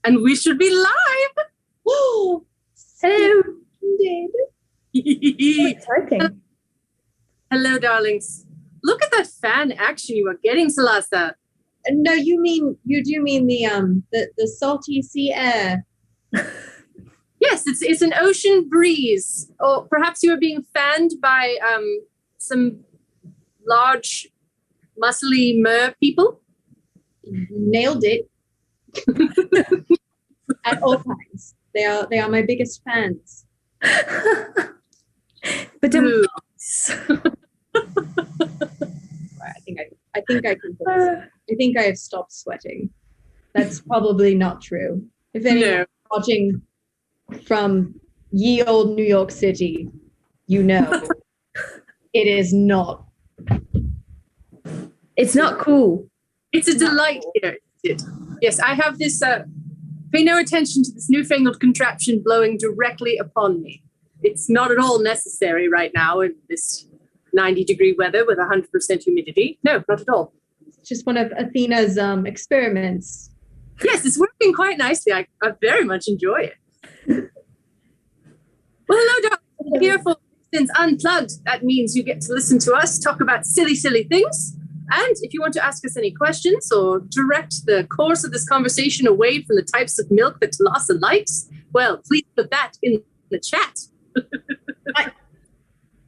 And we should be live. Oh, Hello. Exciting. Hello, darlings. Look at that fan action you are getting, Thalassa. No, you do mean the salty sea air. Yes, it's an ocean breeze. Or perhaps you are being fanned by some large, muscly mer people. Nailed it. At all times. They are my biggest fans. But Ooh. I think I can put this. I think I have stopped sweating. That's probably not true. If anyone's watching from ye old New York City, you know it is not. it's not cool. It's a delight here. Isn't it? Yes, I have this. Pay no attention to this newfangled contraption blowing directly upon me. It's not at all necessary right now in this 90-degree weather with 100% humidity. No, not at all. It's just one of Athena's experiments. Yes, it's working quite nicely. I very much enjoy it. Well, hello, darling. Here for Vixens Unplugged. That means you get to listen to us talk about silly, silly things. And if you want to ask us any questions or direct the course of this conversation away from the types of milk that Thalassa likes, well, please put that in the chat.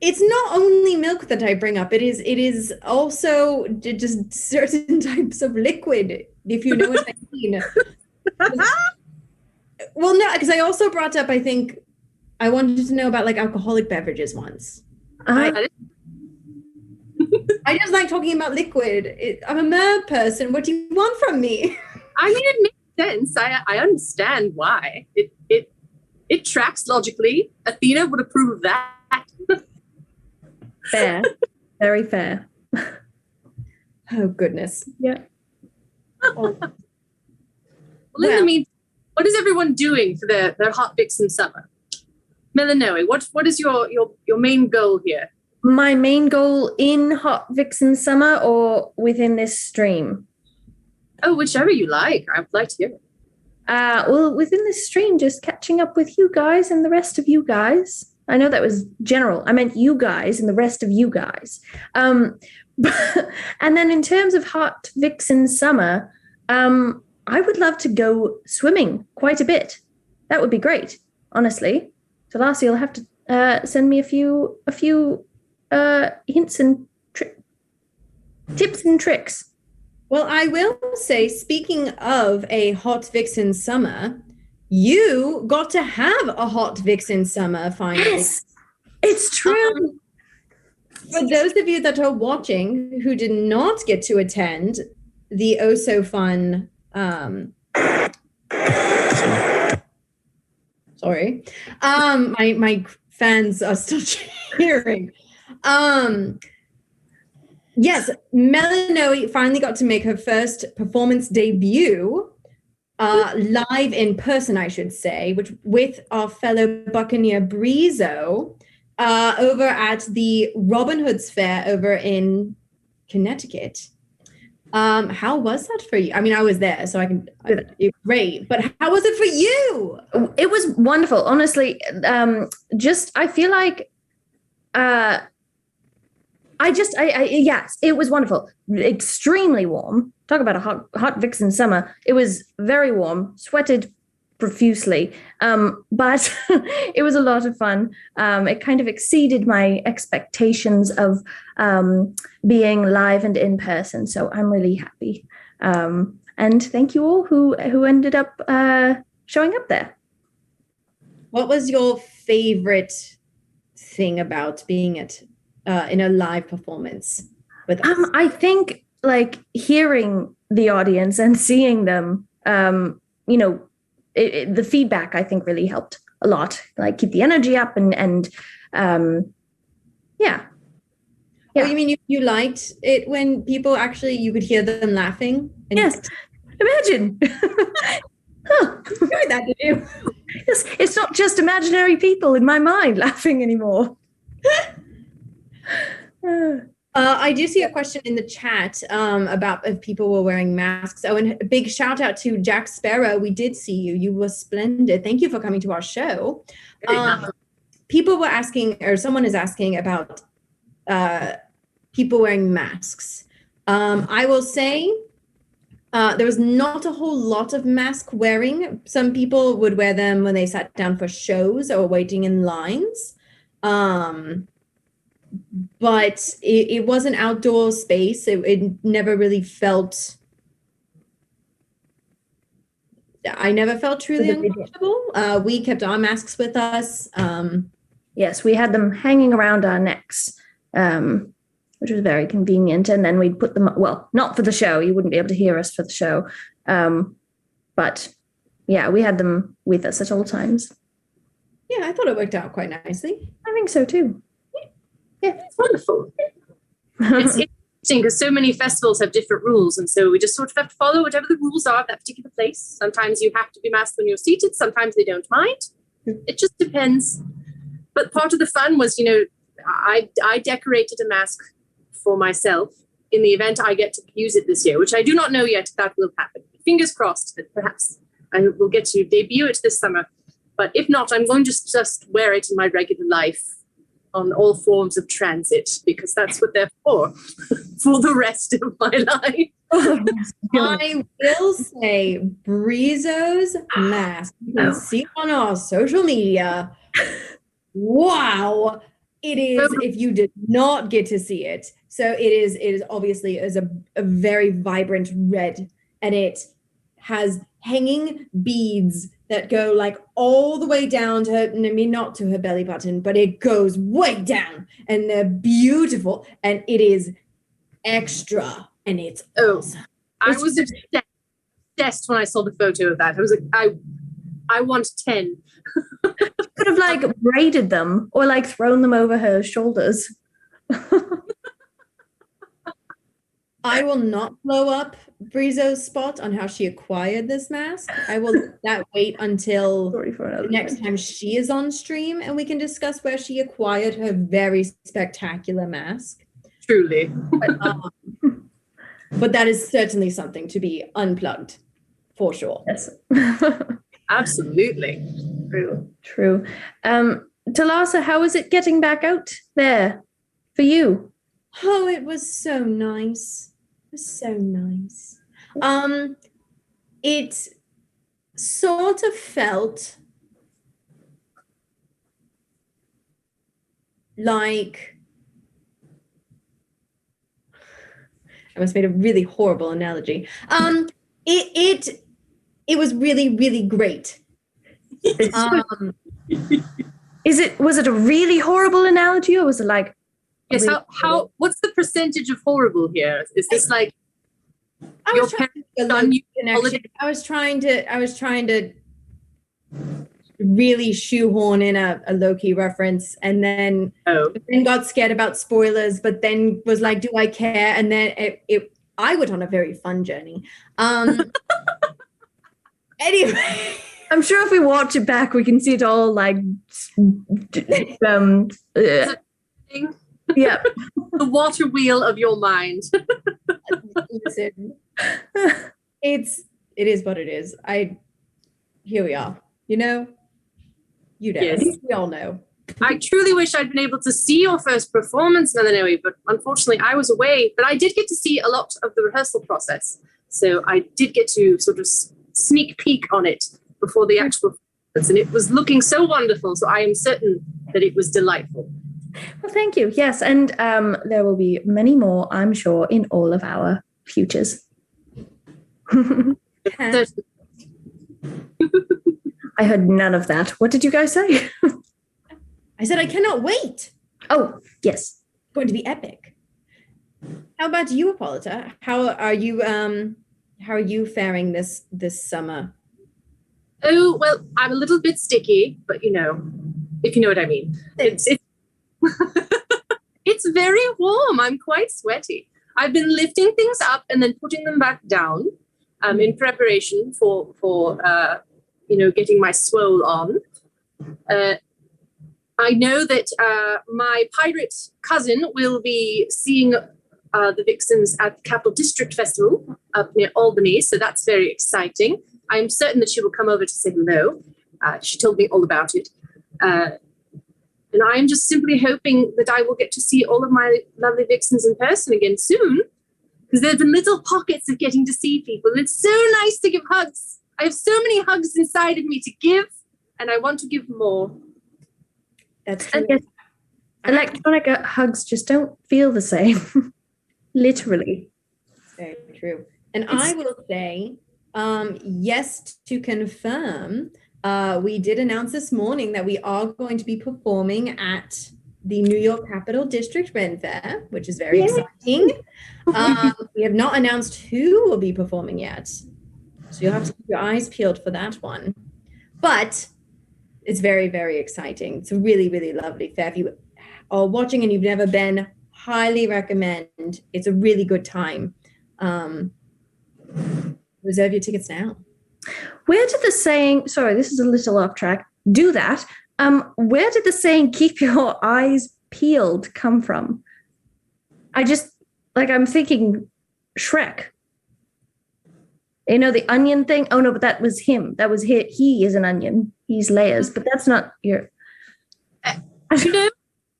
It's not only milk that I bring up. It is also just certain types of liquid, if you know what I mean. Well, no, because I also brought up, I think, I wanted to know about like alcoholic beverages once. I just like talking about liquid. I'm a mer person. What do you want from me? I mean, it makes sense. I understand why. It tracks logically. Athena would approve of that. Fair. Very fair. Oh, goodness. Yeah. Well, in the meantime, what is everyone doing for their hot Vixen summer? Melinoe, what is your main goal here? My main goal in Hot Vixen Summer or within this stream? Oh, whichever you like. I'd like to hear it. Well, within this stream, just catching up with you guys and the rest of you guys. I know that was general. I meant you guys and the rest of you guys. And then in terms of Hot Vixen Summer, I would love to go swimming quite a bit. That would be great, honestly. Thalassa, you'll have to send me a few hints and tips and tricks. Well, I will say, speaking of a Hot Vixen summer, you got to have a Hot Vixen summer finally. Yes, it's true. For those of you that are watching who did not get to attend the oh so fun sorry. My fans are still cheering. Yes, Melinoe finally got to make her first performance debut, live in person, I should say, which with our fellow Buccaneer Breezo, over at the Robin Hood's Fair over in Connecticut. How was that for you? I mean, I was there, so it's great. But how was it for you? It was wonderful, honestly. I feel like, yes, it was wonderful. Extremely warm. Talk about a hot Vixen summer. It was very warm, sweated profusely, but it was a lot of fun. It kind of exceeded my expectations of being live and in person. So I'm really happy. And thank you all who ended up showing up there. What was your favorite thing about being in a live performance with us? I think like hearing the audience and seeing them, the feedback I think really helped a lot. Like keep the energy up and yeah. Oh, you mean you liked it when people actually you could hear them laughing? Yes. Imagine. Huh. You enjoyed that, did you? Yes, it's not just imaginary people in my mind laughing anymore. I do see a question in the chat about if people were wearing masks. Oh, and a big shout out to Jack Sparrow. We did see you. You were splendid. Thank you for coming to our show. People were asking, or someone is asking about people wearing masks. I will say there was not a whole lot of mask wearing. Some people would wear them when they sat down for shows or waiting in lines. But it was an outdoor space. It never really felt, I never felt truly uncomfortable. We kept our masks with us. Yes, we had them hanging around our necks, which was very convenient. And then we'd put them, well, not for the show. You wouldn't be able to hear us for the show. But yeah, we had them with us at all times. Yeah, I thought it worked out quite nicely. I think so too. Yeah, it's wonderful. It's interesting because so many festivals have different rules, and so we just sort of have to follow whatever the rules are of that particular place. Sometimes you have to be masked when you're seated. Sometimes they don't mind. It just depends. But part of the fun was, I decorated a mask for myself in the event I get to use it this year, which I do not know yet if that will happen. Fingers crossed that perhaps I will get to debut it this summer. But if not, I'm going to just wear it in my regular life on all forms of transit, because that's what they're for the rest of my life. I will say Brizo's mask. You can see on our social media. Wow. It is, if you did not get to see it. So it is obviously is a very vibrant red, and it has hanging beads that go like all the way down to her, I mean, not to her belly button, but it goes way down, and they're beautiful, and it is extra, and it's awesome. I was obsessed when I saw the photo of that. I was like, I want 10. Could have like braided them or like thrown them over her shoulders. I will not blow up Brizo's spot on how she acquired this mask. I will let that wait until the next time she is on stream, and we can discuss where she acquired her very spectacular mask. Truly. But that is certainly something to be unplugged, for sure. Yes. Absolutely. True. Thalassa, how is it getting back out there for you? Oh, it was so nice. It was so nice. It sort of felt like, I must have made a really horrible analogy. It was really, really great. Was it a really horrible analogy, or was it like? Yes. How? What's the percentage of horrible here? Is this like your parents done you? I was trying to really shoehorn in a low-key reference, and then got scared about spoilers, but then was like, do I care? And then I went on a very fun journey. Anyway, I'm sure if we watch it back, we can see it all like yeah. The water wheel of your mind. Listen, it is what it is. Here we are. You know? You know. Yes. We all know. I truly wish I'd been able to see your first performance, Melinoe, but unfortunately I was away. But I did get to see a lot of the rehearsal process. So I did get to sort of sneak peek on it before the actual performance, and it was looking so wonderful. So I am certain that it was delightful. Well, thank you. Yes, and there will be many more, I'm sure, in all of our futures. I heard none of that. What did you guys say? I said I cannot wait. Oh, yes. It's going to be epic. How about you, Hippolyta? How are you faring this summer? Oh, well, I'm a little bit sticky, but if you know what I mean. It's very warm. I'm quite sweaty. I've been lifting things up and then putting them back down in preparation for getting my swole on. I know that my pirate cousin will be seeing the Vixens at the Capital District Festival up near Albany, so that's very exciting. I'm certain that she will come over to say hello. She told me all about it. And I'm just simply hoping that I will get to see all of my lovely Vixens in person again soon, because there have been little pockets of getting to see people. And it's so nice to give hugs. I have so many hugs inside of me to give, and I want to give more. That's true. Yes, electronic hugs just don't feel the same. Literally. Very true. And I will say, yes, to confirm, we did announce this morning that we are going to be performing at the New York Capital District Renn Faire, which is very exciting. We have not announced who will be performing yet. So you'll have to keep your eyes peeled for that one. But it's very, very exciting. It's a really, really lovely fair. If you are watching and you've never been, highly recommend. It's a really good time. Reserve your tickets now. Where did the saying, sorry, this is a little off track, do that. Where did the saying keep your eyes peeled come from? I'm thinking Shrek. You know, the onion thing? Oh, no, but that was him. That was he is an onion. He's layers, but that's not your... You know,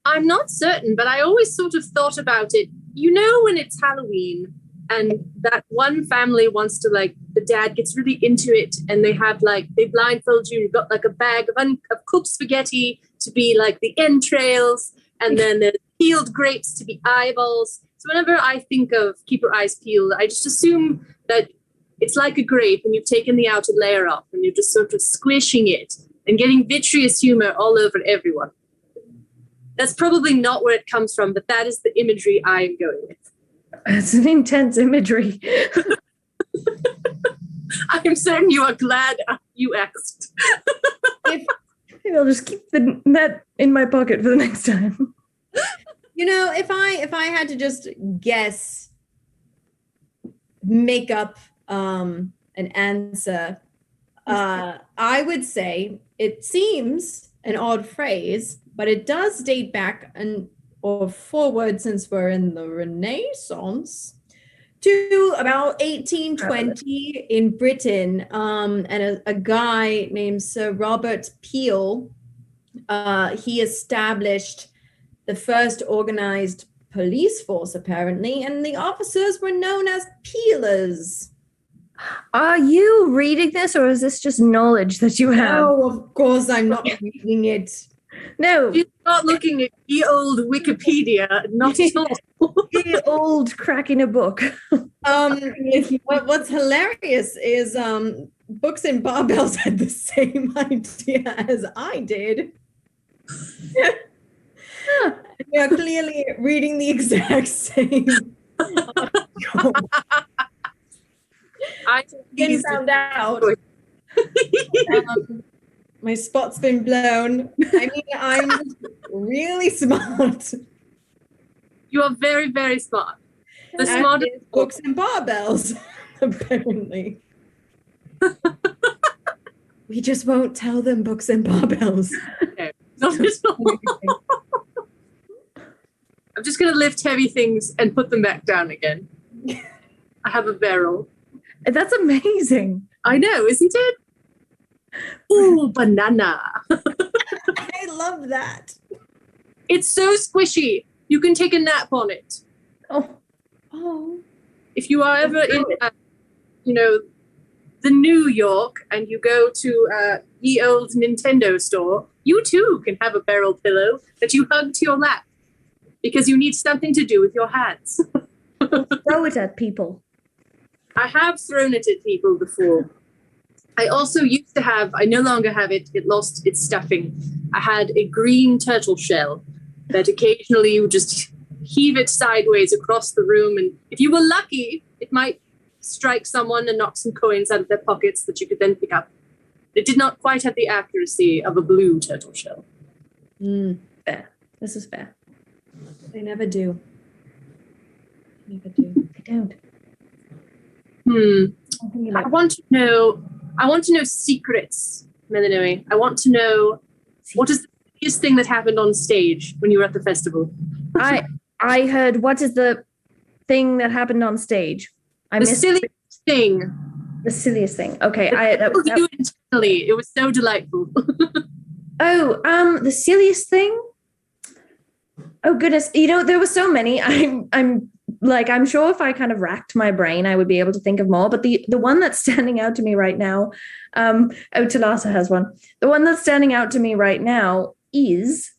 I'm not certain, but I always sort of thought about it. You know, when it's Halloween and that one family wants to, like, the dad gets really into it and they have, like, they blindfold you. You've got, like, a bag of cooked spaghetti to be, like, the entrails, and then there's peeled grapes to be eyeballs. So whenever I think of keep your eyes peeled, I just assume that it's like a grape and you've taken the outer layer off and you're just sort of squishing it and getting vitreous humor all over everyone. That's probably not where it comes from, but that is the imagery I'm going with. It's an intense imagery. I'm certain you are glad you asked. Maybe I'll just keep that in my pocket for the next time. You know, if I had to just guess, make up an answer, I would say it seems an odd phrase, but it does date back or forward, since we're in the Renaissance, to about 1820 in Britain, and a guy named Sir Robert Peel, he established the first organized police force, apparently, and the officers were known as peelers. Are you reading this, or is this just knowledge that you have? No, of course I'm not reading it. No. She's not looking at the old Wikipedia, not at all. The old cracking a book. What's hilarious is Books and Barbells had the same idea as I did. We are clearly reading the exact same. I didn't found out. My spot's been blown. I mean, I'm really smart. You are very, very smart. The smartest Books and Barbells, apparently. We just won't tell them Books and Barbells. Okay. Not at all. I'm just going to lift heavy things and put them back down again. I have a barrel. That's amazing. I know, isn't it? Ooh, banana. I love that. It's so squishy. You can take a nap on it. Oh. If you are ever in, the New York and you go to the old Nintendo store, you too can have a barrel pillow that you hug to your lap because you need something to do with your hands. Throw it at people. I have thrown it at people before. I also used to have, I no longer have it. It lost its stuffing. I had a green turtle shell that occasionally you would just heave it sideways across the room. And if you were lucky, it might strike someone and knock some coins out of their pockets that you could then pick up. It did not quite have the accuracy of a blue turtle shell. Fair. This is fair. They never do. Never do. They don't. I want to know secrets, Melinoe. I want to know what is the silliest thing that happened on stage when you were at the festival? I heard, what is the thing that happened on stage? The silliest thing. The silliest thing. Okay. You internally. It was so delightful. The silliest thing? Oh goodness. There were so many. I'm sure if I kind of racked my brain, I would be able to think of more. But the one that's standing out to me right now, Thalassa has one. The one that's standing out to me right now is,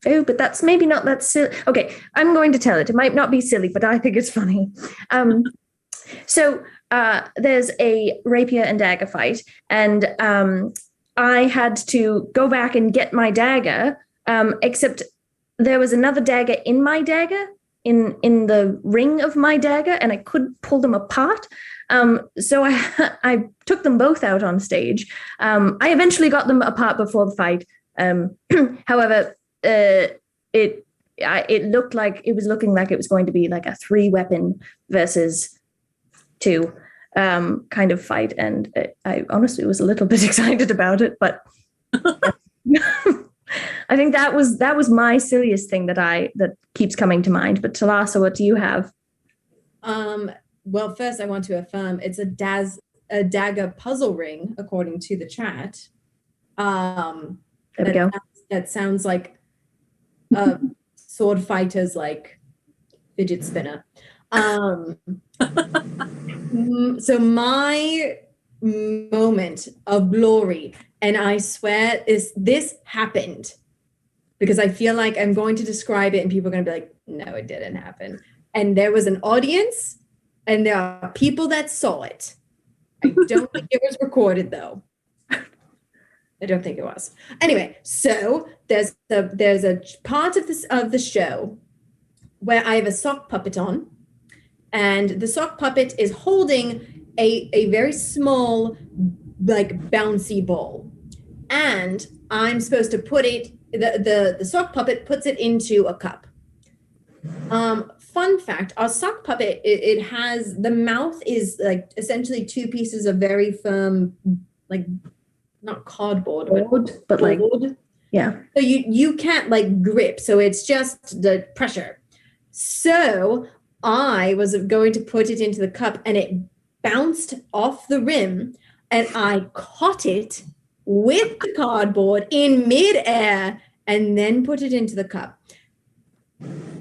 but that's maybe not that silly. Okay, I'm going to tell it. It might not be silly, but I think it's funny. So there's a rapier and dagger fight, and I had to go back and get my dagger, except there was another dagger in my dagger, in the ring of my dagger, and I couldn't pull them apart. So I took them both out on stage. I eventually got them apart before the fight. However, it looked like it was looking like it was going to be like a 3-weapon versus 2 kind of fight, and I honestly was a little bit excited about it, but I think that was my silliest thing that keeps coming to mind. But Thalassa, what do you have? Well, first I want to affirm it's a dagger puzzle ring, according to the chat. There we go. That sounds like sword fighters like fidget spinner. So my moment of glory, and I swear this happened, because I feel like I'm going to describe it and people are going to be like, no, it didn't happen. And there was an audience and there are people that saw it. I don't think it was recorded though. I don't think it was. Anyway, so there's a part of the show where I have a sock puppet on, and the sock puppet is holding a very small, like bouncy ball, and I'm supposed to put it. The sock puppet puts it into a cup. Fun fact: our sock puppet, it has, the mouth is like essentially 2 pieces of very firm, like not cardboard, but like, yeah. So you can't like grip. So it's just the pressure. So I was going to put it into the cup and it bounced off the rim and I caught it with the cardboard in midair and then put it into the cup.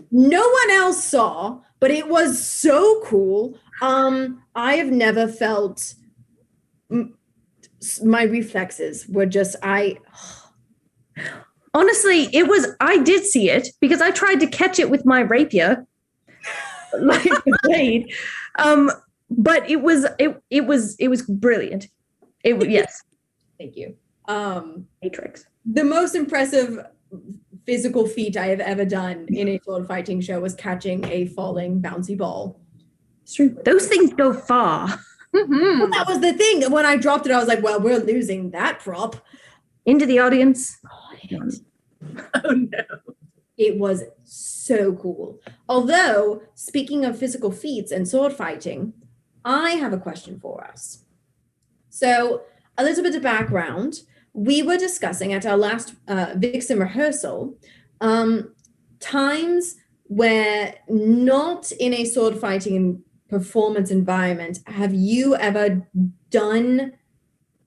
No one else saw, but it was so cool. I have never felt, my reflexes were just, honestly, I did see it because I tried to catch it with my rapier, like the blade. But it was brilliant. Yes. Thank you. Matrix. The most impressive physical feat I have ever done in a sword fighting show was catching a falling bouncy ball. It's true. Those things go far. Mm-hmm. Well, that was the thing. When I dropped it, I was like, well, we're losing that prop. Into the audience. Oh, no. It was so cool. Although, speaking of physical feats and sword fighting, I have a question for us. So, a little bit of background. We were discussing at our last Vixen rehearsal times where not in a sword fighting performance environment have you ever done,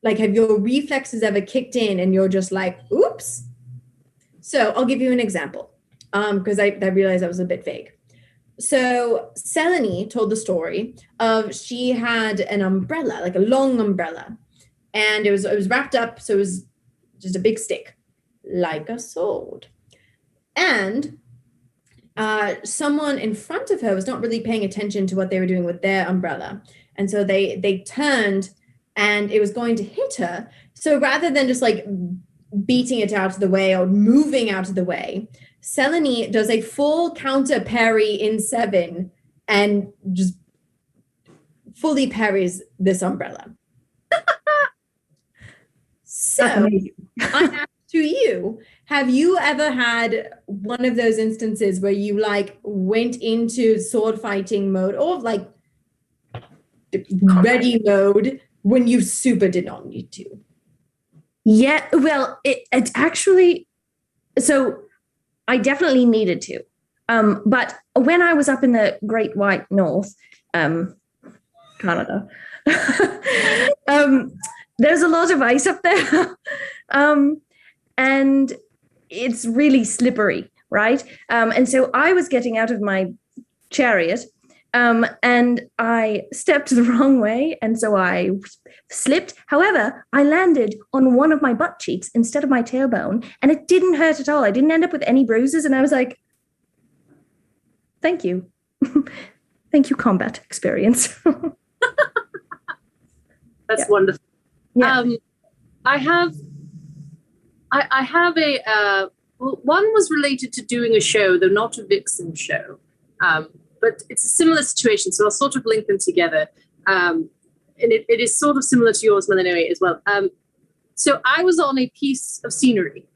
like, have your reflexes ever kicked in and you're just like, oops? So I'll give you an example because I realized I was a bit vague. So Selene told the story of she had an umbrella, like a long umbrella, and it was wrapped up, so it was just a big stick, like a sword. And someone in front of her was not really paying attention to what they were doing with their umbrella. And so they turned and it was going to hit her. So rather than just like beating it out of the way or moving out of the way, Selene does a full counter parry in 7 and just fully parries this umbrella. So I ask to you, have you ever had one of those instances where you like went into sword fighting mode or like ready mode when you super did not need to? Yeah, well, it actually, so I definitely needed to. But when I was up in the Great White North, Canada, there's a lot of ice up there. And it's really slippery, right? And so I was getting out of my chariot, and I stepped the wrong way, and so I slipped. However, I landed on one of my butt cheeks instead of my tailbone, and it didn't hurt at all. I didn't end up with any bruises, and I was like, thank you. Thank you, combat experience. That's wonderful. Yeah. I have a well, one was related to doing a show, though not a Vixen show, but it's a similar situation, so I'll sort of link them together. And it is sort of similar to yours, Melinoe, as well. So I was on a piece of scenery,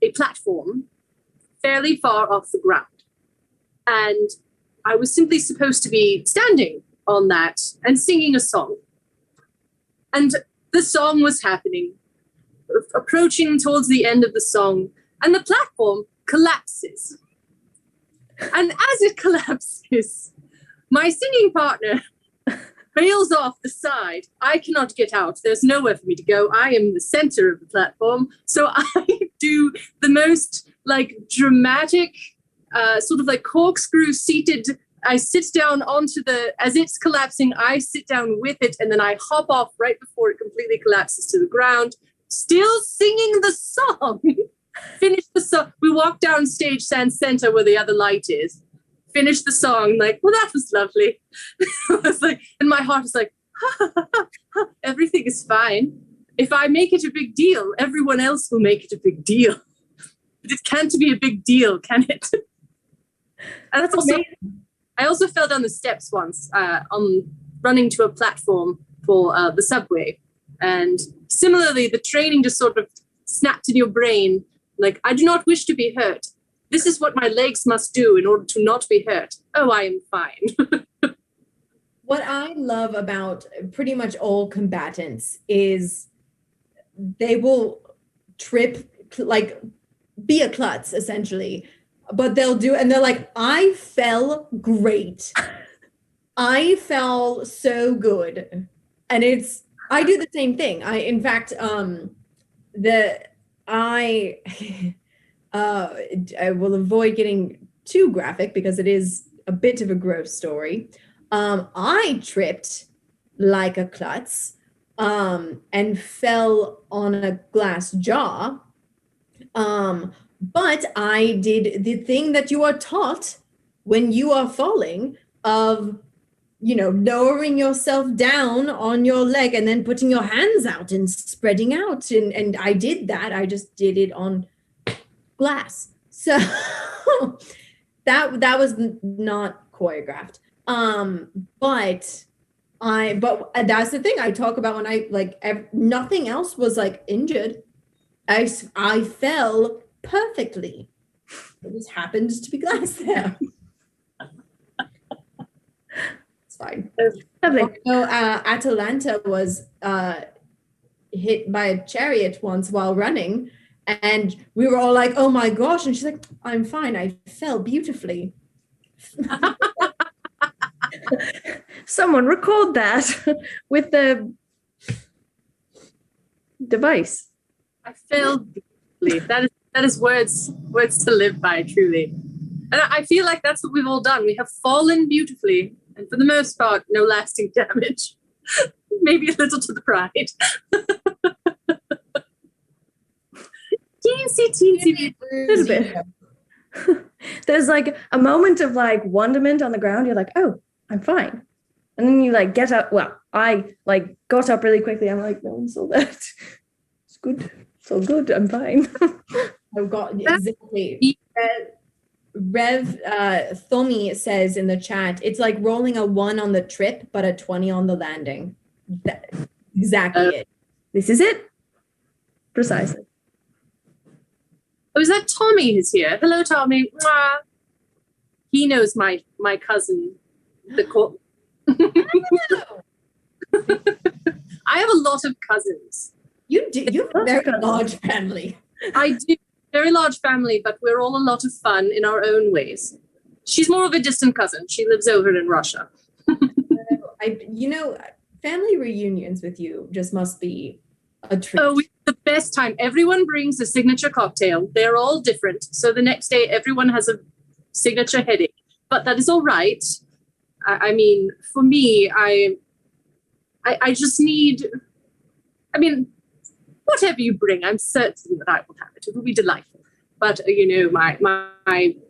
a platform, fairly far off the ground. And I was simply supposed to be standing on that and singing a song. And the song was happening, approaching towards the end of the song, and the platform collapses. And as it collapses, my singing partner bails off the side. I cannot get out. There's nowhere for me to go. I am the center of the platform. So I do the most like dramatic, sort of like corkscrew seated. I sit down onto as it's collapsing, I sit down with it, and then I hop off right before it completely collapses to the ground, still singing the song. Finish the song. We walk down stage, stand center where the other light is. Finish the song, like, well, that was lovely. I was like, and my heart is like, everything is fine. If I make it a big deal, everyone else will make it a big deal. But it can't be a big deal, can it? And that's also, I also fell down the steps once on running to a platform for the subway. And similarly, the training just sort of snapped in your brain. Like, I do not wish to be hurt. This is what my legs must do in order to not be hurt. Oh, I am fine. What I love about pretty much all combatants is they will trip, like be a klutz essentially, but they'll do, and they're like, I fell great. I fell so good. And I do the same thing. In fact, I will avoid getting too graphic because it is a bit of a gross story. I tripped like a klutz and fell on a glass jar. But I did the thing that you are taught when you are falling of, lowering yourself down on your leg and then putting your hands out and spreading out. And I did that. I just did it on glass. So that was not choreographed. But that's the thing I talk about when I nothing else was like injured. I fell perfectly. It just happened to be glass there. It's fine. Atalanta was hit by a chariot once while running, and we were all like, oh my gosh, and she's like, I'm fine, I fell beautifully. Someone record that with the device. I fell beautifully. That is words to live by, truly. And I feel like that's what we've all done. We have fallen beautifully, and for the most part, no lasting damage. Maybe a little to the pride. teensy. A little bit. There's like a moment of like wonderment on the ground. You're like, oh, I'm fine. And then you like get up. Well, I like got up really quickly. I'm like, no one saw that. It's good. It's all good. I'm fine. I've got exactly. Rev Thomi says in the chat, it's like rolling a 1 on the trip, but a 20 on the landing. Exactly it. This is it. Precisely. Oh, is that Tommy who's here? Hello, Tommy. Mwah. He knows my cousin, the court. I have a lot of cousins. You do. You have a very large family. I do. Very large family, but we're all a lot of fun in our own ways. She's more of a distant cousin. She lives over in Russia. Family reunions with you just must be a treat. Oh, it's the best time. Everyone brings a signature cocktail. They're all different. So the next day, everyone has a signature headache. But that is all right. I mean, for me, I just need, whatever you bring, I'm certain that I will have it. It will be delightful. But,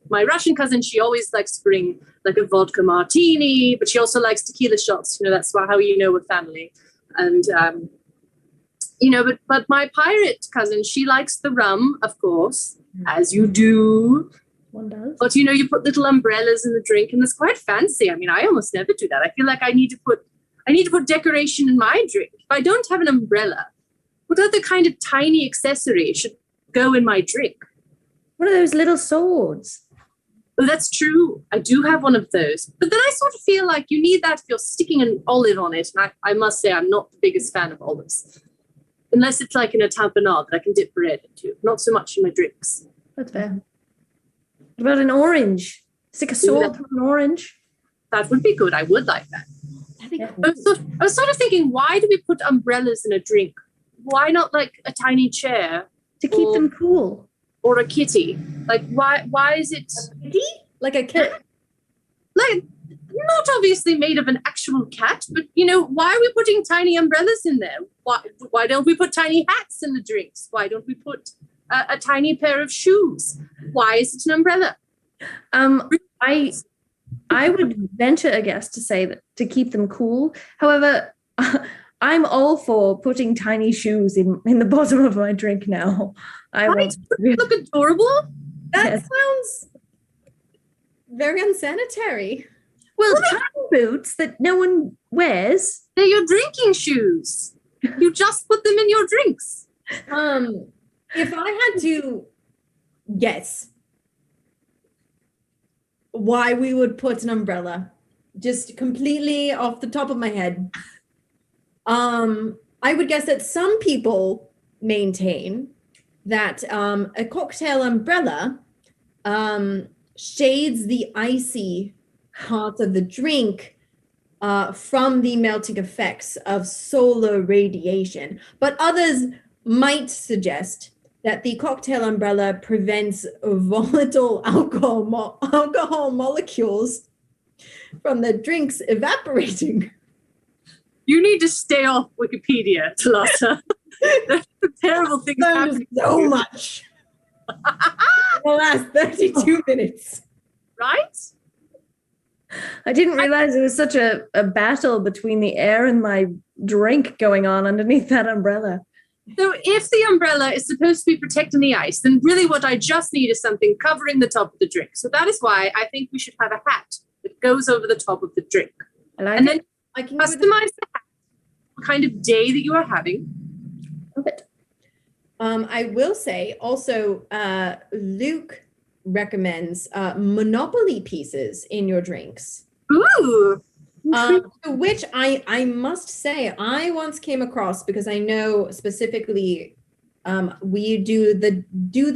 my Russian cousin, she always likes to bring like a vodka martini, but she also likes tequila shots. That's how we're family. And, but my pirate cousin, she likes the rum, of course, as you do. One does. But, you put little umbrellas in the drink, and it's quite fancy. I almost never do that. I feel like I need to put decoration in my drink. If I don't have an umbrella, what other kind of tiny accessory should go in my drink? One of those little swords. Oh, that's true. I do have one of those. But then I sort of feel like you need that if you're sticking an olive on it. And I must say I'm not the biggest fan of olives. Unless it's like in a tapenade that I can dip bread into. Not so much in my drinks. That's fair. What about an orange? Stick a sword through an orange? That would be good. I would like that. That'd be cool. I was sort of thinking, why do we put umbrellas in a drink? Why not like a tiny chair? To keep them cool. Or a kitty? Like, why is it... A kitty? Like a cat? Like, not obviously made of an actual cat, but, why are we putting tiny umbrellas in there? Why don't we put tiny hats in the drinks? Why don't we put a tiny pair of shoes? Why is it an umbrella? I would venture a guess to say that to keep them cool. However, I'm all for putting tiny shoes in the bottom of my drink now. Look adorable. That sounds very unsanitary. Well, tiny boots that no one wears. They're your drinking shoes. You just put them in your drinks. If I had to guess why we would put an umbrella, just completely off the top of my head, I would guess that some people maintain that a cocktail umbrella shades the icy part of the drink from the melting effects of solar radiation. But others might suggest that the cocktail umbrella prevents volatile alcohol molecules from the drinks evaporating. You need to stay off Wikipedia, Thalassa. There's some terrible things happening. So much. In the last 32 minutes. Right? I didn't realize there was such a battle between the air and my drink going on underneath that umbrella. So if the umbrella is supposed to be protecting the ice, then really what I just need is something covering the top of the drink. So that is why I think we should have a hat that goes over the top of the drink. And then I can customize the hat, what kind of day that you are having. Love it. I will say also, Luke recommends Monopoly pieces in your drinks. Ooh. Which I must say I once came across because I know specifically we do the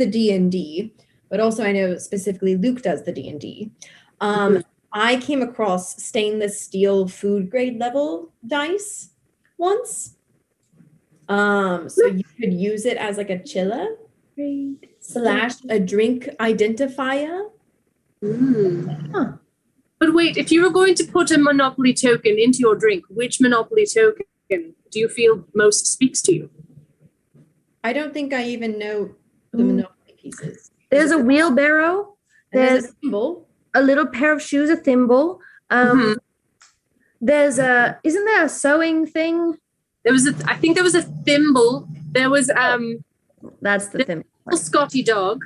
D&D, but also I know specifically Luke does the D&D. I came across stainless steel food grade level dice once. So you could use it as like a chiller / a drink identifier. Huh. But wait, if you were going to put a Monopoly token into your drink, which Monopoly token do you feel most speaks to you? I don't think I even know the Monopoly pieces. There's a wheelbarrow. There's a thimble. A little pair of shoes, a thimble. There's isn't there a sewing thing? I think there was a thimble. There was that's the thimble. Scotty dog.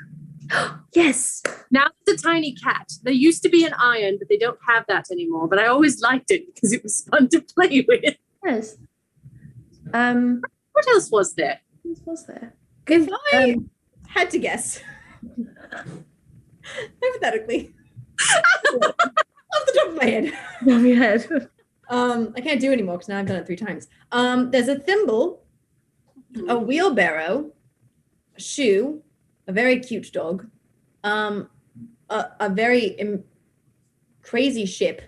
Yes. Now it's a tiny cat. There used to be an iron, but they don't have that anymore. But I always liked it because it was fun to play with. Yes. What else was there? What was there? If I had to guess, hypothetically, off the top of my head. Off your head. I can't do anymore because now I've done it 3 times. There's a thimble a wheelbarrow, a shoe, a very cute dog, a very crazy ship,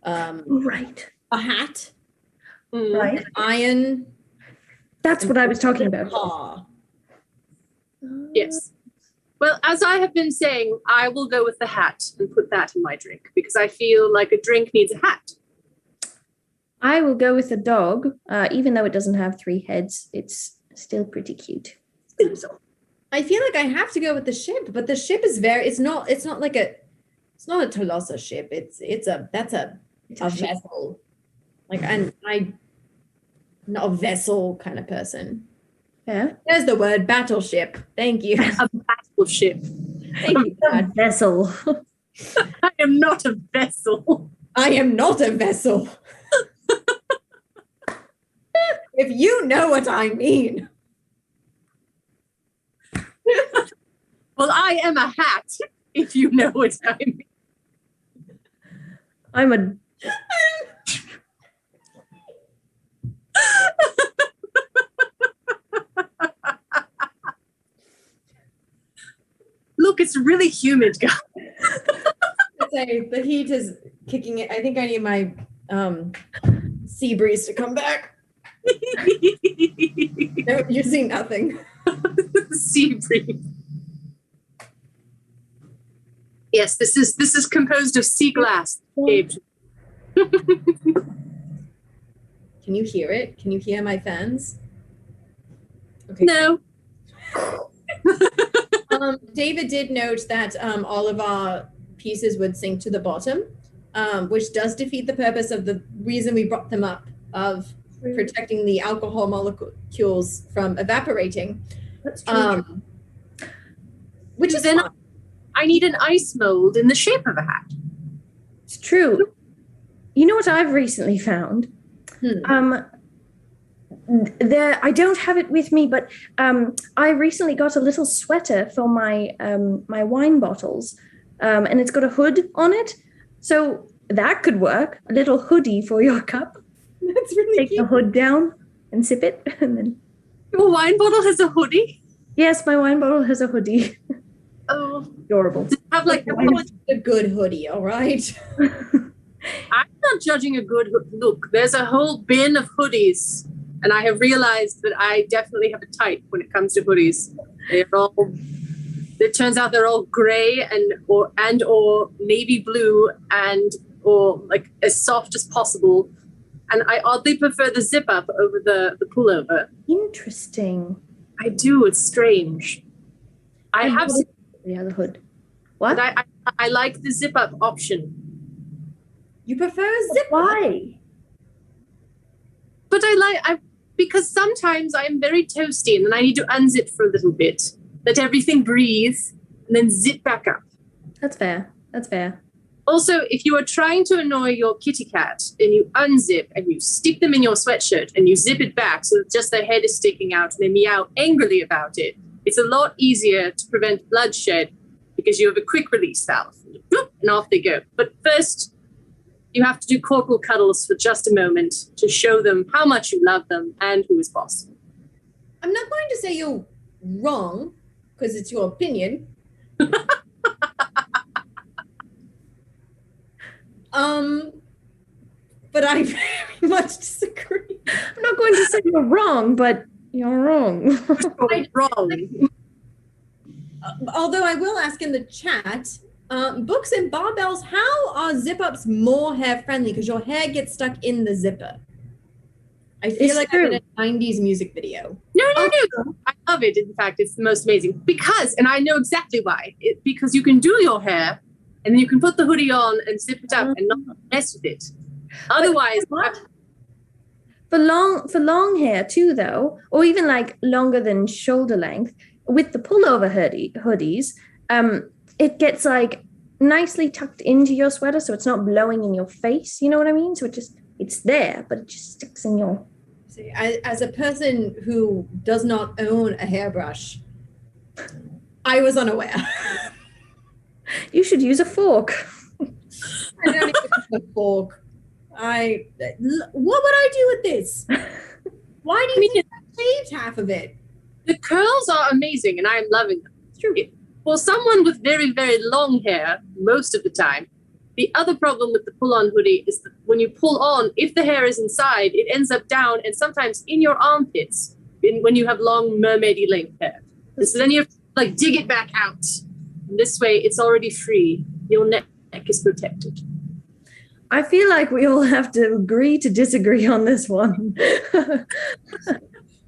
Right. a hat, Right. an iron. That's what I was talking about. Car. Yes. Well, as I have been saying, I will go with the hat and put that in my drink because I feel like a drink needs a hat. I will go with the dog, even though it doesn't have 3 heads. It's still pretty cute. I feel like I have to go with the ship, but the ship is it's not like it's not a Thalassa ship. It's a vessel. Like, and I'm not a vessel kind of person. Yeah. There's the word, battleship. Thank you. A battleship. Thank you, A God. vessel. I am not a vessel. I am not a vessel. If you know what I mean. Well, I am a hat, if you know what I mean. I'm a... Look, it's really humid, guys. Say the heat is kicking it. I think I need my sea breeze to come back. No, you see nothing. Sea breeze. Yes, this is composed of sea glass. Gabe. Can you hear it? Can you hear my fans? Okay. No. David did note that all of our pieces would sink to the bottom, which does defeat the purpose of the reason we brought them up, of protecting the alcohol molecules from evaporating. That's true. Which is Then fine. I need an ice mold in the shape of a hat. It's true. You know what I've recently found? I don't have it with me, but I recently got a little sweater for my my wine bottles, and it's got a hood on it. So that could work. A little hoodie for your cup. That's really Take cute. the hood down and sip it, and then Your wine bottle has a hoodie? yes, my wine bottle has a hoodie. Oh, Adorable. does it have like A good hoodie, all right? I'm not judging a good look. There's a whole bin of hoodies, and I have realized that I definitely have a type when it comes to hoodies. They're all. It turns out they're all gray or navy blue or like as soft as possible. And I oddly prefer the zip up over the pullover. Interesting. I do. It's strange. I have, Yeah, the hood. What? but I like the zip up option. You prefer a zip? Why? But because sometimes I'm very toasty and then I need to unzip for a little bit, let everything breathe, and then zip back up. That's fair. That's fair. Also, if you are trying to annoy your kitty cat and you unzip and you stick them in your sweatshirt and you zip it back so that just their head is sticking out and they meow angrily about it, it's a lot easier to prevent bloodshed because you have a quick release valve. And off they go. But first, you have to do corporal cuddles for just a moment to show them how much you love them and who is boss. I'm not going to say you're wrong, because it's your opinion. But I very much disagree. I'm not going to say you're wrong, but you're wrong. Wrong. Although I will ask in the chat, books and barbells, how are zip-ups more hair-friendly? Because your hair gets stuck in the zipper. I feel It's like true. I'm in a 90s music video. No. I love it. In fact, it's the most amazing. And I know exactly why. Because you can do your hair and then you can put the hoodie on and zip it up and not mess with it. Otherwise, For long hair too, though, or even like longer than shoulder length, with the pullover hoodies, it gets like nicely tucked into your sweater, so it's not blowing in your face. You know what I mean? So it's there, but it just sticks in your. See, as a person who does not own a hairbrush, I was unaware. You should use a fork. I don't even use a fork. What would I do with this? Why do you think shaved half of it. The curls are amazing, and I am loving them. It's true. For someone with very, very long hair, most of the time, the other problem with the pull-on hoodie is that when you pull on, if the hair is inside, it ends up down and sometimes in your armpits when you have long mermaidy length hair. And so then you have to like dig it back out. And this way, it's already free. Your neck is protected. I feel like we all have to agree to disagree on this one.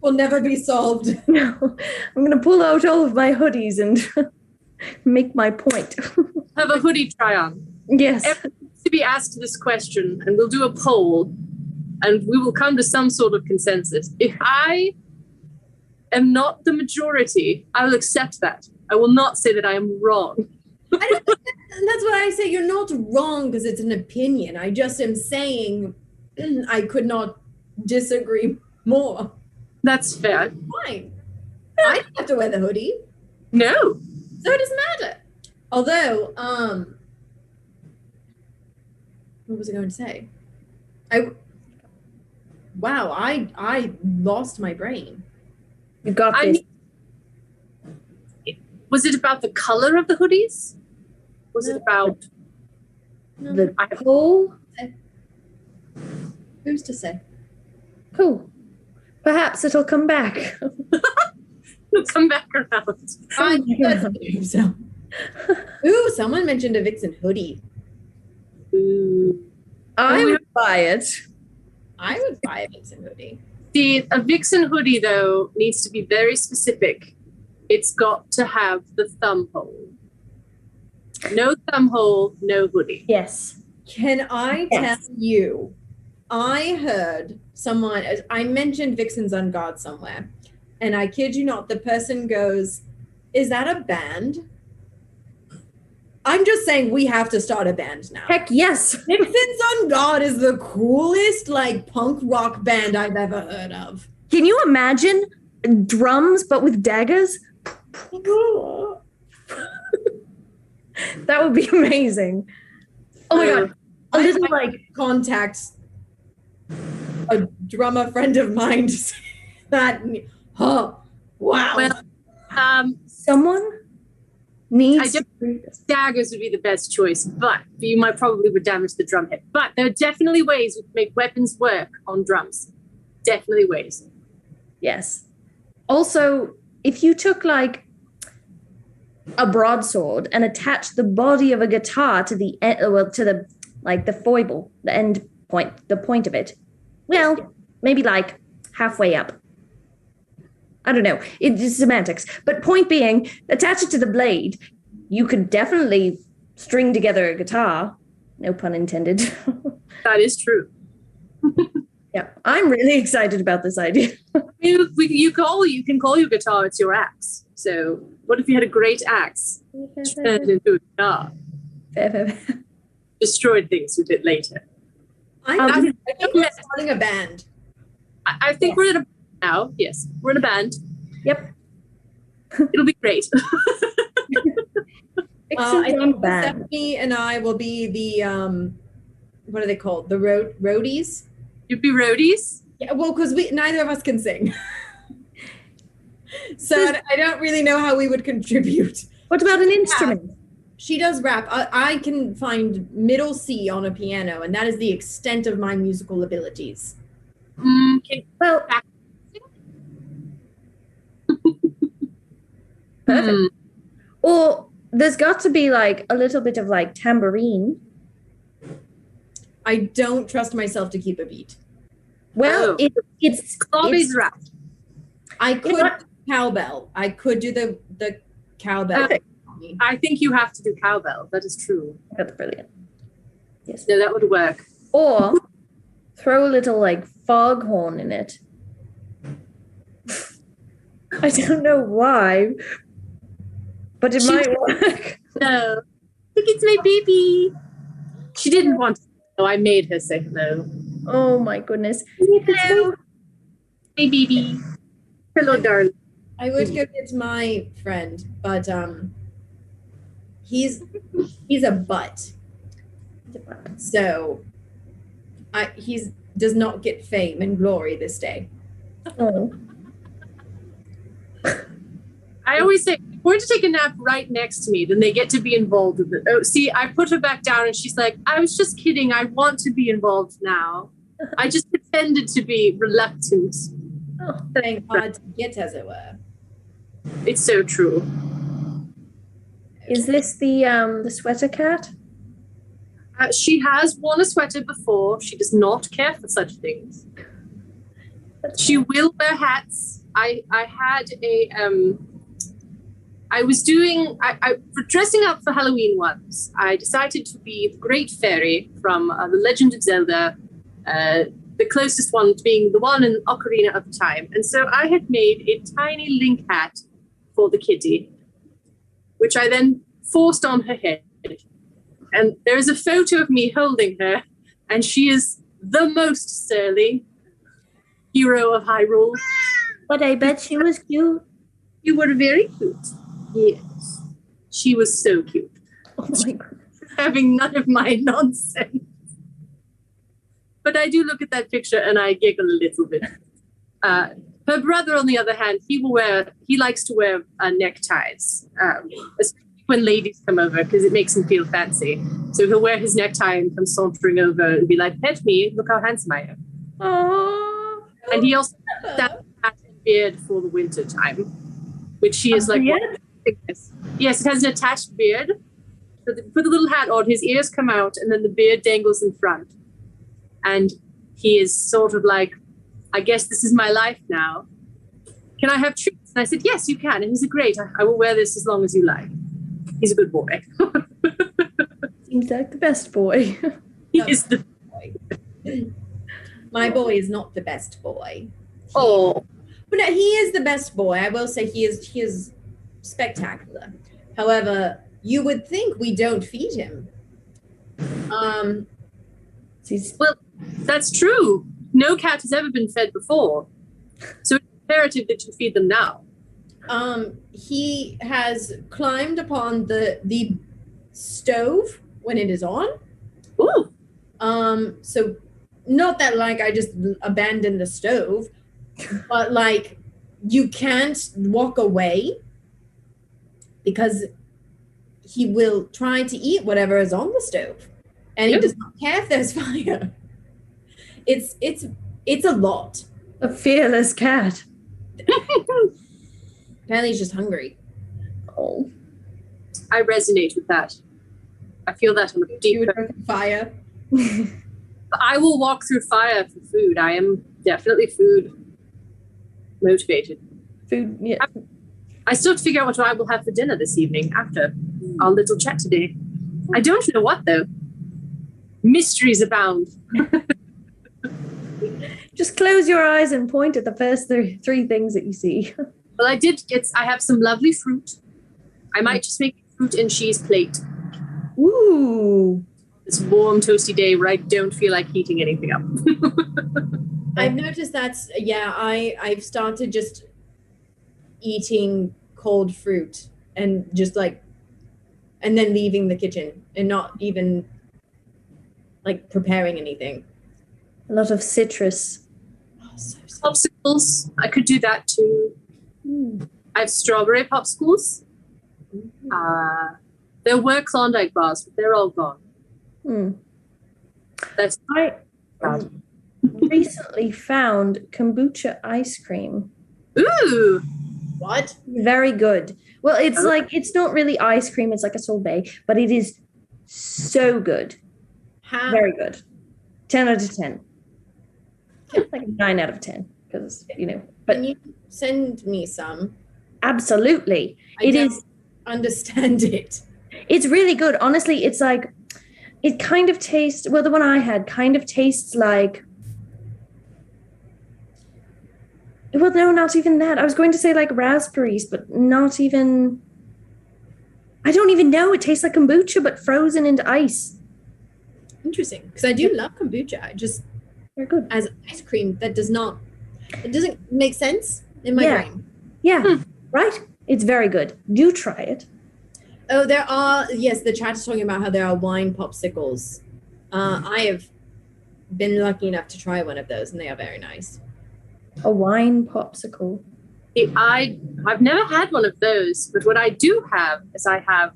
Will never be solved. No, I'm going to pull out all of my hoodies and make my point. Have a hoodie try on. Yes. Everyone needs to be asked this question, and we'll do a poll, and we will come to some sort of consensus. If I am not the majority, I will accept that. I will not say that I am wrong. I don't think that's what I say. You're not wrong because it's an opinion. I just am saying I could not disagree more. That's fair. Fine. I don't have to wear the hoodie. No. So it doesn't matter. Although, what was I going to say? I lost my brain. You got this. Was it about the color of the hoodies? Was it about The cool? Who's to say? Cool. Perhaps it'll come back. It'll come back around. I believe so. Ooh, someone mentioned a Vixen hoodie. Ooh. I would buy it. I would buy a Vixen hoodie. See, a Vixen hoodie, though, needs to be very specific. It's got to have the thumb hole. No thumb hole, no hoodie. Yes. Can I tell you, I heard someone, I mentioned Vixens on Guard somewhere, and I kid you not, the person goes, is that a band? I'm just saying we have to start a band now. Heck yes. Vixens on Guard is the coolest, like, punk rock band I've ever heard of. Can you imagine drums but with daggers? That would be amazing. Oh my god. A little like contact a drummer friend of mine to say that. Oh, wow. Well, someone needs daggers would be the best choice, but you might probably would damage the drum head. But there are definitely ways we can make weapons work on drums. Definitely ways. Yes. Also, if you took like a broadsword and attached the body of a guitar to the end, to the like the foible, the end point, the point of it, well, maybe like halfway up. I don't know. It's semantics. But point being, attach it to the blade. You could definitely string together a guitar. No pun intended. That is true. Yeah, I'm really excited about this idea. You can call your guitar, it's your axe. So what if you had a great axe? Turned into a guitar. Destroyed things with it later. I think we're starting a band. I think we're in a now. Yes, we're in a band. Yep. It'll be great. I think Stephanie and I will be the what are they called? The roadies. You'd be roadies? Yeah, well, because neither of us can sing. So I don't really know how we would contribute. What about an instrument? She does rap. I can find middle C on a piano, and that is the extent of my musical abilities. Well, perfect. Or there's got to be like a little bit of like tambourine. I don't trust myself to keep a beat. Well, it's always rap. I could cowbell. I could do the cowbell. Perfect. I think you have to do cowbell. That is true. That's brilliant. Yes. No, that would work. Or throw a little like foghorn in it. I don't know why, but it might work. No. Look, it's my baby. She didn't want to. So I made her say hello. Oh my goodness. Hello. Hey, baby. Hello, darling. I would go get my friend, but he's a butt. So he's does not get fame and glory this day. Oh. I always say, if you're going to take a nap right next to me, then they get to be involved with it. Oh, see, I put her back down and she's like, I was just kidding. I want to be involved now. I just pretended to be reluctant. Oh, thank God to get, as it were. It's so true. Is this the sweater cat? She has worn a sweater before. She does not care for such things. She will wear hats. I had a for dressing up for Halloween once, I decided to be the Great Fairy from The Legend of Zelda, the closest one being the one in Ocarina of Time. And so I had made a tiny Link hat for the kitty, which I then forced on her head. And there is a photo of me holding her, and she is the most surly hero of Hyrule. But I bet she was cute. You were very cute. Yes. She was so cute. Oh my God. Having none of my nonsense. But I do look at that picture and I giggle a little bit. Her brother, on the other hand, he likes to wear neckties, especially when ladies come over, because it makes him feel fancy. So he'll wear his necktie and come sauntering over and be like, pet me, look how handsome I am. Oh. And he also has that hat and beard for the winter time, which he is like, yes, it has an attached beard. So put the little hat on, his ears come out, and then the beard dangles in front. And he is sort of like, I guess this is my life now. Can I have treats? And I said, yes, you can. And he said, great, I will wear this as long as you like. He's a good boy. Seems like the best boy. He is the boy. My boy is not the best boy. Oh. But no, he is the best boy. I will say he is spectacular. However, you would think we don't feed him. Well, that's true. No cat has ever been fed before. So it's imperative that you feed them now. He has climbed upon the stove when it is on. Ooh. So not that like I just abandoned the stove, but like you can't walk away because he will try to eat whatever is on the stove. And he does not care if there's fire. It's a lot. A fearless cat. Apparently he's just hungry. Oh. I resonate with that. I feel that on a deep level. Fire. I will walk through fire for food. I am definitely food motivated. Food, yeah. I still have to figure out what I will have for dinner this evening after our little chat today. I don't know what, though. Mysteries abound. Just close your eyes and point at the first three things that you see. Well, I have some lovely fruit. I might just make a fruit and cheese plate. Ooh. This warm, toasty day where I don't feel like heating anything up. I've noticed I've started just eating cold fruit and just like, and then leaving the kitchen and not even like preparing anything. A lot of citrus. Oh, so popsicles. I could do that too. I have strawberry popsicles. There were Klondike bars, but they're all gone. That's I recently found kombucha ice cream. Ooh. What? Very good. Well, it's like, it's not really ice cream, it's like a sorbet, but it is so good. How? Very good. 10 out of 10. Like a 9 out of 10, because, but can you send me some? Absolutely. I don't understand it. It's really good. Honestly, it's like, it kind of tastes, well, the one I had kind of tastes like, well, no, not even that. I was going to say like raspberries, but not even, I don't even know. It tastes like kombucha, but frozen into ice. Interesting, because I do love kombucha. Very good. As ice cream, it doesn't make sense in my brain. Yeah, right? It's very good. Do try it. Oh, there are, yes, the chat is talking about how there are wine popsicles. I have been lucky enough to try one of those, and they are very nice. A wine popsicle. I've never had one of those, but what I do have is I have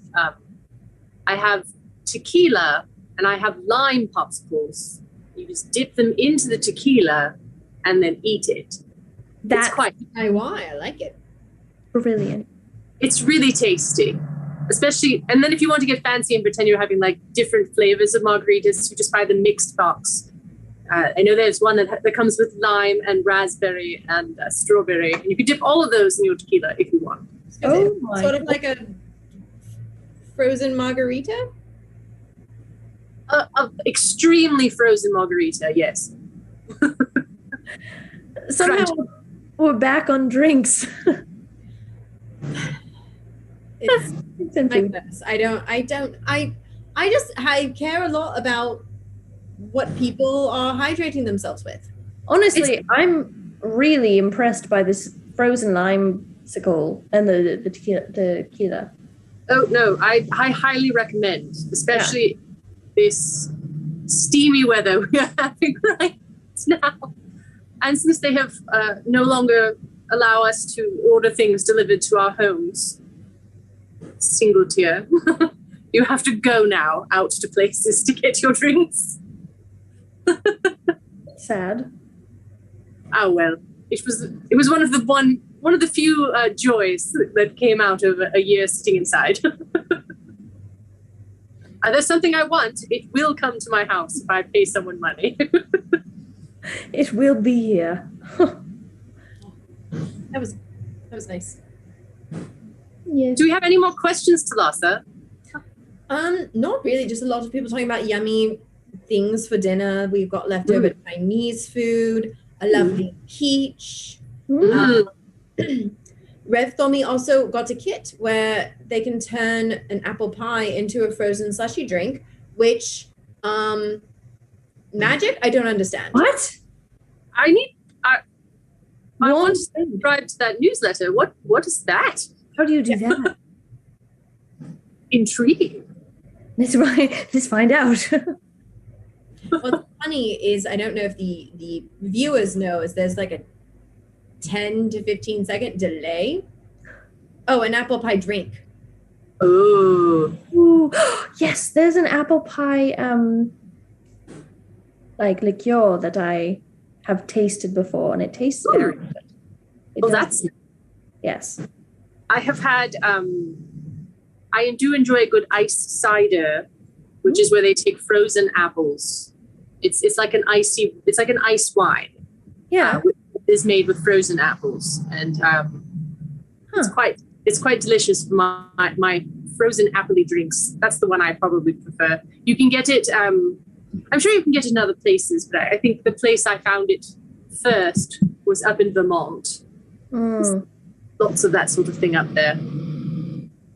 tequila and I have lime popsicles. You just dip them into the tequila and then eat it. That's it's quite DIY. I like it. brilliant. It's really tasty, especially. And then if you want to get fancy and pretend you're having like different flavors of margaritas, you just buy the mixed box. I know there's one that comes with lime and raspberry and strawberry. And you can dip all of those in your tequila if you want. Oh, sort of like a frozen margarita? Extremely frozen margarita, yes. Somehow we're back on drinks. It's Simply. I care a lot about what people are hydrating themselves with. Honestly, I'm really impressed by this frozen limesicle and the tequila. Oh no, I highly recommend, especially this steamy weather we are having right now. And since they have no longer allow us to order things delivered to our homes, single tier, you have to go now out to places to get your drinks. Sad. Oh well, it was one of the few joys that came out of a year sitting inside. There's something I want. It will come to my house if I pay someone money. It will be here. That was nice. Yeah. Do we have any more questions, Thalassa? Not really. Just a lot of people talking about yummy things for dinner. We've got leftover Chinese food, a lovely peach. Rev Thormy also got a kit where they can turn an apple pie into a frozen slushy drink, which magic? I don't understand. What? I want to subscribe to that newsletter. What is that? How do you do that? Intriguing. Let's find out. What's funny is, I don't know if the viewers know, is there's like a 10 to 15 second delay. Oh, an apple pie drink. Oh. Ooh. Yes, there's an apple pie like liqueur that I have tasted before, and it tastes very good. That's yes. I have had I do enjoy a good iced cider, which is where they take frozen apples. It's like an ice wine. Yeah. Is made with frozen apples, and it's quite delicious for my frozen appley drinks. That's the one I probably prefer. You can get it. I'm sure you can get it in other places, but I think the place I found it first was up in Vermont. Lots of that sort of thing up there.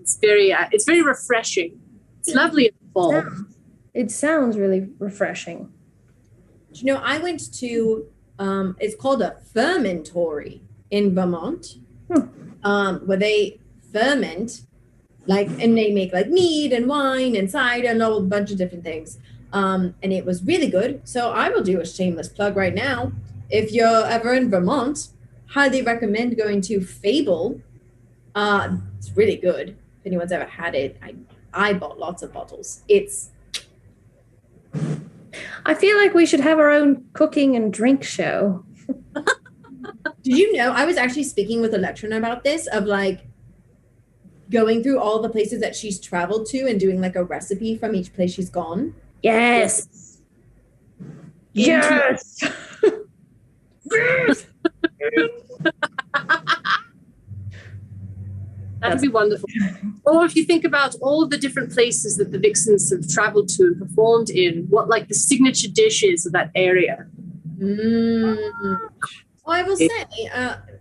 It's very refreshing. It's lovely in the fall. It sounds really refreshing. You know, I went to it's called a fermentory in Vermont, where they ferment, and they make like mead and wine and cider and a whole bunch of different things. And it was really good. So I will do a shameless plug right now. If you're ever in Vermont, highly recommend going to Fable. It's really good. If anyone's ever had it, I bought lots of bottles. I feel like we should have our own cooking and drink show. Did you know, I was actually speaking with Electron about this, of like going through all the places that she's traveled to and doing like a recipe from each place she's gone. Yes. Yes. That would be wonderful. Or if you think about all of the different places that the Vixens have traveled to and performed in, what like the signature dishes of that area. Well, I will say,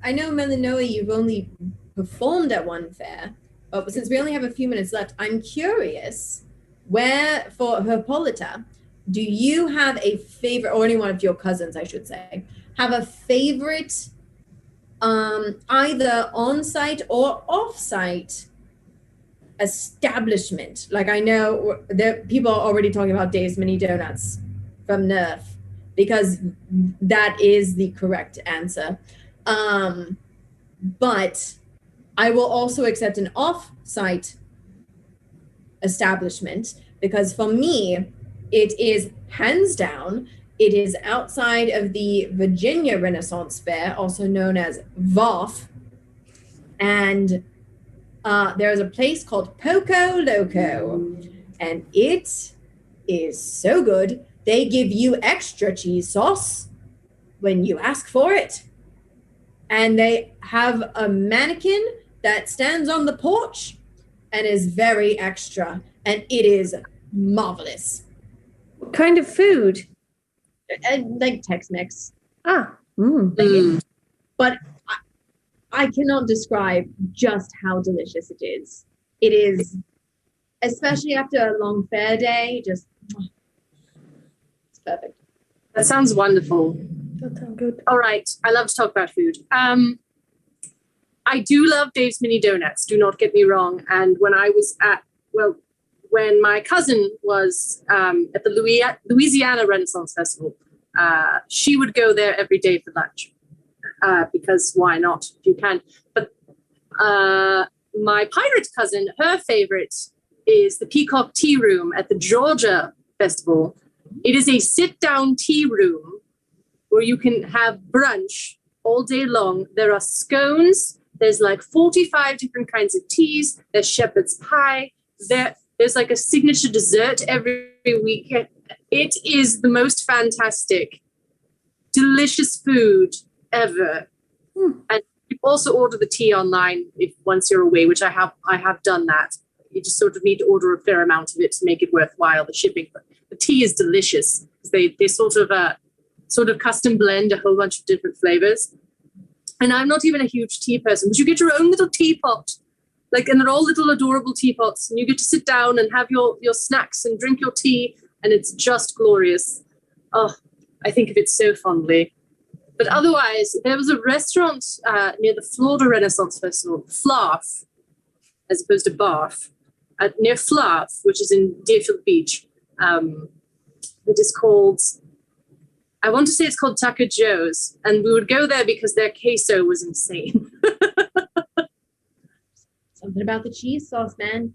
I know Melinoe, you've only performed at one fair, but since we only have a few minutes left, I'm curious, where for Hippolyta, do you have a favorite, or any one of your cousins, I should say, have a favorite either on-site or off-site establishment? Like, I know that people are already talking about Dave's Mini Donuts from Nerf, because that is the correct answer. but I will also accept an off-site establishment, because for me, it is hands down, it is outside of the Virginia Renaissance Fair, also known as VOF, and there's a place called Poco Loco, and it is so good. They give you extra cheese sauce when you ask for it, and they have a mannequin that stands on the porch and is very extra, and it is marvelous. What kind of food? Like Tex-Mex. But I cannot describe just how delicious it is. It is, especially after a long fair day, just, it's perfect. That sounds wonderful. That sounds good. All right. I love to talk about food. I do love Dave's Mini Donuts, do not get me wrong. And when I was when my cousin was at the Louisiana Renaissance Festival, she would go there every day for lunch because why not, if you can. But my pirate cousin, her favorite is the Peacock Tea Room at the Georgia Festival. It is a sit-down tea room where you can have brunch all day long. There are scones. There's like 45 different kinds of teas. There's shepherd's pie. There's like a signature dessert every week. It is the most fantastic, delicious food ever. And you also order the tea online once you're away, which I have done that. You just sort of need to order a fair amount of it to make it worthwhile, the shipping. But the tea is delicious. They sort of custom blend a whole bunch of different flavors. And I'm not even a huge tea person, but you get your own little teapot. And they're all little adorable teapots, and you get to sit down and have your snacks and drink your tea, and it's just glorious. Oh, I think of it so fondly. But otherwise, there was a restaurant near the Florida Renaissance Festival, Flarf, as opposed to Barf, near Flarf, which is in Deerfield Beach. It is called, I want to say it's called Taco Joe's, and we would go there because their queso was insane. Something about the cheese sauce, man.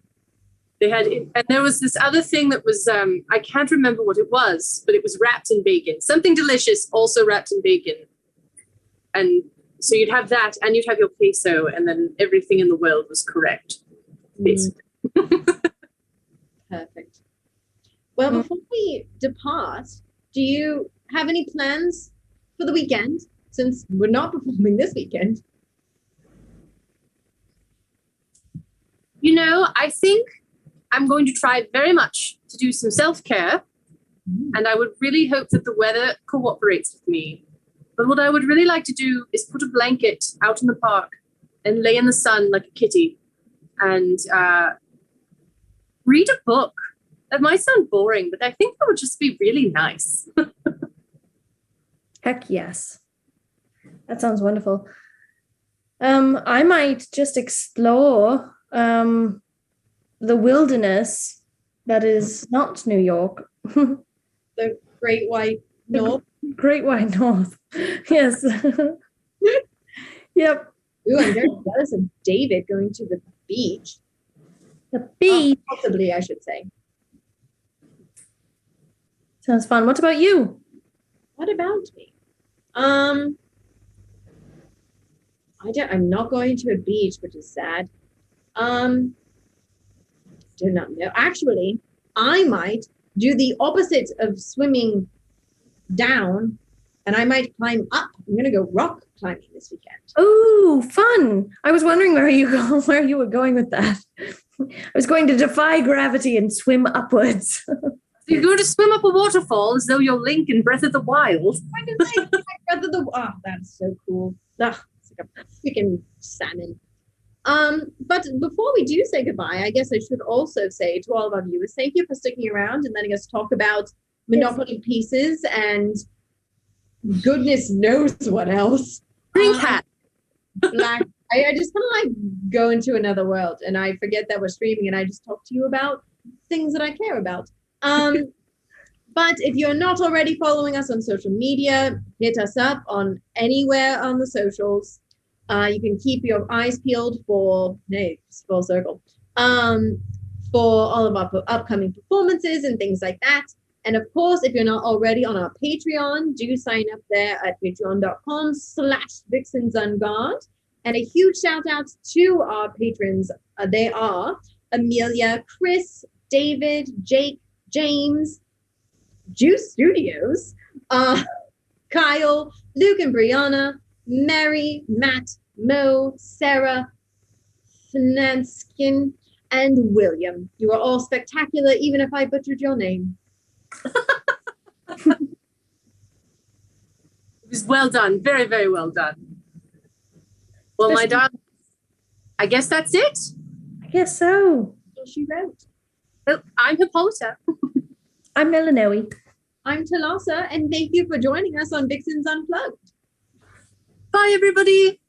They had, and there was this other thing that was, I can't remember what it was, but it was wrapped in bacon. Something delicious, also wrapped in bacon. And so you'd have that, and you'd have your queso, and then everything in the world was correct, basically. Perfect. Well, before we depart, do you have any plans for the weekend, since we're not performing this weekend? You know, I think I'm going to try very much to do some self-care, and I would really hope that the weather cooperates with me. But what I would really like to do is put a blanket out in the park and lay in the sun like a kitty and read a book. That might sound boring, but I think that would just be really nice. Heck yes. That sounds wonderful. I might just explore the wilderness that is not New York. The Great White North. Great White North. Yes. Yep. Ooh, I'm very jealous of David going to the beach. The beach. Possibly, I should say. Sounds fun. What about you? What about me? I'm not going to a beach, which is sad. Do not know. Actually, I might do the opposite of swimming down, and I might climb up. I'm going to go rock climbing this weekend. Oh, fun! I was wondering where you were going with that. I was going to defy gravity and swim upwards. You're going to swim up a waterfall as though you're Link in Breath of the Wild. I can say Breath of the Wild. Oh, that's so cool. Ugh, it's like a freaking salmon. But before we do say goodbye, I guess I should also say to all of our viewers, thank you for sticking around and letting us talk about Monopoly pieces and goodness knows what else. Pink hat. Black. I just kind of like go into another world and I forget that we're streaming and I just talk to you about things that I care about. But if you're not already following us on social media, hit us up on anywhere on the socials. You can keep your eyes peeled for, full circle, for all of our upcoming performances and things like that. And of course, if you're not already on our Patreon, do sign up there at patreon.com/VixensUnGuard. And a huge shout out to our patrons. They are Amelia, Chris, David, Jake, James, Juice Studios, Kyle, Luke and Brianna, Mary, Matt, Mo, Sarah, Finanskin, and William. You are all spectacular, even if I butchered your name. It was well done. Very, very well done. Well, my darling, I guess that's it. I guess so. She wrote. Well, I'm Hippolyta. I'm Melinoe. I'm Thalassa, and thank you for joining us on Vixens Unplugged. Bye, everybody.